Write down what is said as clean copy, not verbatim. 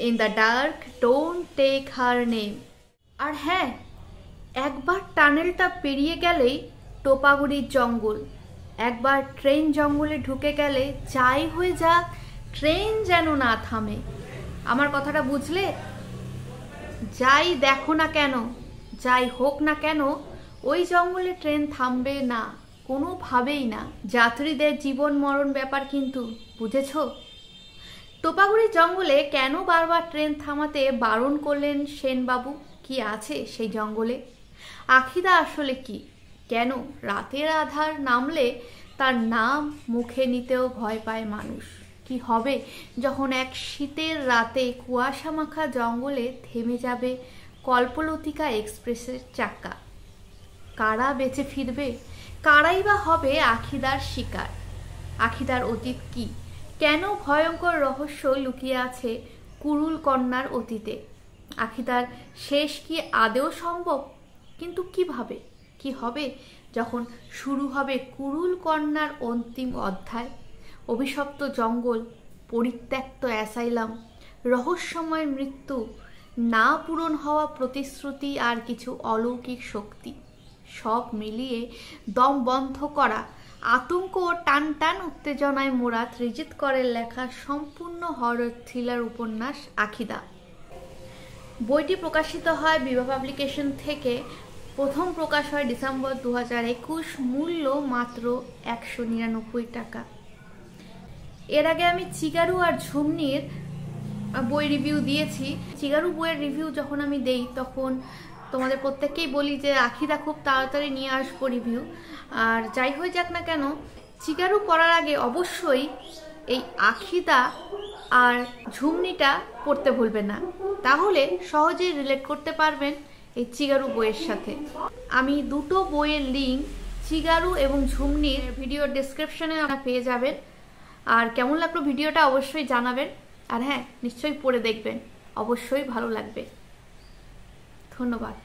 in the dark, don't take her name. আর হ্যাঁ, একবার টানেলটা পেরিয়ে গেলেই টোপাগুড়ির জঙ্গল। একবার ট্রেন জঙ্গলে ঢুকে গেলে যাই হয়ে যাক, ট্রেন যেন না থামে। আমার কথাটা বুঝলে? যাই দেখো না কেন, যাই হোক না কেন, ওই জঙ্গলে ট্রেন থামবে না, কোনোভাবেই না। যাত্রীদের জীবন মরণ ব্যাপার কিন্তু, বুঝেছ? টোপাগুড়ির জঙ্গলে কেন বারবার ট্রেন থামাতে বারণ করলেন সেনবাবু? কি আছে সেই জঙ্গলে? আখিদা আসলে কি? কেন রাতের আধার নামলে তার নাম মুখে নিতেও ভয় পায় মানুষ? কি হবে যখন এক শীতের রাতে কুয়াশা মাখা জঙ্গলে থেমে যাবে কল্পলতিকা এক্সপ্রেসের চাকা? কারা বেঁচে ফিরবে? কারাই বা হবে আখিদার শিকার? আখিদার অতীত কি? কেন ভয়ঙ্কর রহস্য লুকিয়ে আছে কুরুল কন্যার অতীতে? আখিদার শেষ কি আদেও সম্ভব? কিন্তু কিভাবে? কি হবে যখন শুরু হবে কুরুল কন্যার অন্তিম অধ্যায়? অভিশপ্ত জঙ্গল, পরিত্যক্ত অ্যাসাইলাম, রহস্যময় মৃত্যু, না পূরণ হওয়া প্রতিশ্রুতি আর কিছু অলৌকিক শক্তি, সব মিলিয়ে দম বন্ধ করা আতঙ্ক ও টান টান উত্তেজনায় মোড়া ত্রিজিৎ করের লেখা সম্পূর্ণ হরর থ্রিলার উপন্যাস আখিদা। বইটি প্রকাশিত হয় বিভা পাবলিকেশন থেকে। প্রথম প্রকাশ হয় ডিসেম্বর 2021। মূল্য মাত্র 199 টাকা। এর আগে আমি চিগারু আর ঝুমনির বই রিভিউ দিয়েছি। চিগারু বইয়ের রিভিউ যখন আমি দেই তখন তোমাদের প্রত্যেককেই বলি যে আখিদা খুব তাড়াতাড়ি নিয়ে আসবো রিভিউ। আর যাই হয়ে যাক না কেন, চিগারু পড়ার আগে অবশ্যই এই আখিদা আর ঝুমনিটা পড়তে ভুলবেন না, তাহলে সহজেই রিলেট করতে পারবেন এই চিগারু বইয়ের সাথে। আমি দুটো বইয়ের লিঙ্ক চিগারু এবং ঝুমনির ভিডিও ডেসক্রিপশনে আপনারা পেয়ে যাবেন। আর কেমন লাগলো ভিডিওটা অবশ্যই জানাবেন। আর হ্যাঁ, নিশ্চয়ই পড়ে দেখবেন, অবশ্যই ভালো লাগবে। ধন্যবাদ।